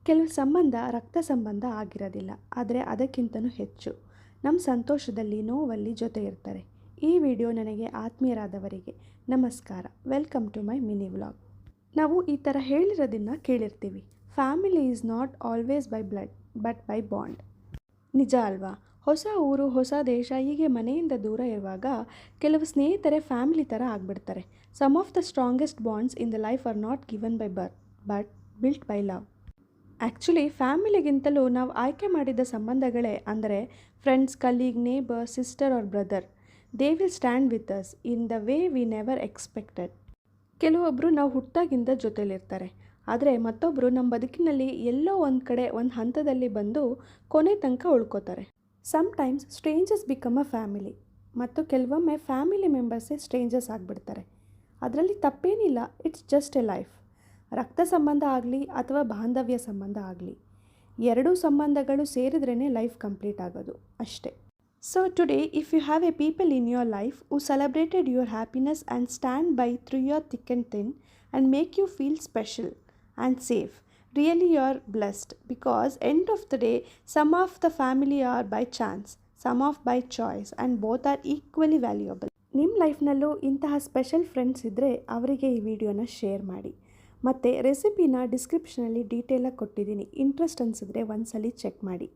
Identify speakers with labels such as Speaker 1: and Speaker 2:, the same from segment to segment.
Speaker 1: ಕೆಲವು ಸಂಬಂಧ ರಕ್ತ ಸಂಬಂಧ ಆಗಿರೋದಿಲ್ಲ, ಆದರೆ ಅದಕ್ಕಿಂತನೂ ಹೆಚ್ಚು ನಮ್ಮ ಸಂತೋಷದಲ್ಲಿ ನೋವಲ್ಲಿ ಜೊತೆ ಇರ್ತಾರೆ. ಈ ವಿಡಿಯೋ ನನಗೆ ಆತ್ಮೀಯರಾದವರಿಗೆ ನಮಸ್ಕಾರ. Welcome to my mini vlog. ನಾವು ಈ ಥರ ಹೇಳಿರೋದನ್ನು ಕೇಳಿರ್ತೀವಿ, family is not always by blood but by bond. ನಿಜ ಅಲ್ವಾ? ಹೊಸ ಊರು, ಹೊಸ ದೇಶ, ಹೀಗೆ ಮನೆಯಿಂದ ದೂರ ಇರುವಾಗ ಕೆಲವು ಸ್ನೇಹಿತರೆ ಫ್ಯಾಮಿಲಿ ಥರ ಆಗಿಬಿಡ್ತಾರೆ. Some of the strongest bonds in the life are not given by birth but built by love. Actually ಫ್ಯಾಮಿಲಿಗಿಂತಲೂ ನಾವು ಆಯ್ಕೆ ಮಾಡಿದ ಸಂಬಂಧಗಳೇ, ಅಂದರೆ friends, colleague, neighbour, sister or brother, they will stand with us in the way we never expected. ಕೆಲವೊಬ್ಬರು ನಾವು ಹುಟ್ಟಾಗಿಂದ ಜೊತೆಲಿರ್ತಾರೆ, ಆದರೆ ಮತ್ತೊಬ್ಬರು ನಮ್ಮ ಬದುಕಿನಲ್ಲಿ ಎಲ್ಲೋ ಒಂದು ಕಡೆ ಒಂದು ಹಂತದಲ್ಲಿ ಬಂದು ಕೊನೆ ತನಕ ಉಳ್ಕೋತಾರೆ. Sometimes strangers become a family, ಮತ್ತು ಕೆಲವೊಮ್ಮೆ ಫ್ಯಾಮಿಲಿ ಮೆಂಬರ್ಸೇ ಸ್ಟ್ರೇಂಜರ್ಸ್ ಆಗಿಬಿಡ್ತಾರೆ. ಅದರಲ್ಲಿ ತಪ್ಪೇನಿಲ್ಲ, ಇಟ್ಸ್ ಜಸ್ಟ್ ಎ ಲೈಫ್. ರಕ್ತ ಸಂಬಂಧ ಆಗಲಿ ಅಥವಾ ಬಾಂಧವ್ಯ ಸಂಬಂಧ ಆಗಲಿ, ಎರಡೂ ಸಂಬಂಧಗಳು ಸೇರಿದ್ರೇ ಲೈಫ್ ಕಂಪ್ಲೀಟ್ ಆಗೋದು ಅಷ್ಟೇ. So today if you have a people in your life who celebrated your happiness and stand by through your thick and thin and make you feel special and safe, really you are blessed, because end of the day some of the family are by chance, some of by choice, and both are equally valuable. ನಿಮ್ಮ ಲೈಫ್ನಲ್ಲೂ ಇಂತಹ special friends ಇದ್ದರೆ ಅವರಿಗೆ ಈ ವಿಡಿಯೋನ share ಮಾಡಿ. ಮತ್ತು ರೆಸಿಪಿನ ಡಿಸ್ಕ್ರಿಪ್ಷನಲ್ಲಿ ಡೀಟೇಲಾಗಿ ಕೊಟ್ಟಿದ್ದೀನಿ, ಇಂಟ್ರೆಸ್ಟ್ ಅನಿಸಿದ್ರೆ ಒಂದ್ಸಲಿ ಚೆಕ್ ಮಾಡಿ.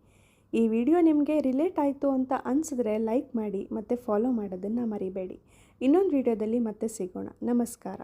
Speaker 1: ಈ ವಿಡಿಯೋ ನಿಮಗೆ ರಿಲೇಟ್ ಆಯಿತು ಅಂತ ಅನಿಸಿದ್ರೆ ಲೈಕ್ ಮಾಡಿ ಮತ್ತು ಫಾಲೋ ಮಾಡೋದನ್ನು ಮರಿಬೇಡಿ. ಇನ್ನೊಂದು ವಿಡಿಯೋದಲ್ಲಿ ಮತ್ತೆ ಸಿಗೋಣ. ನಮಸ್ಕಾರ.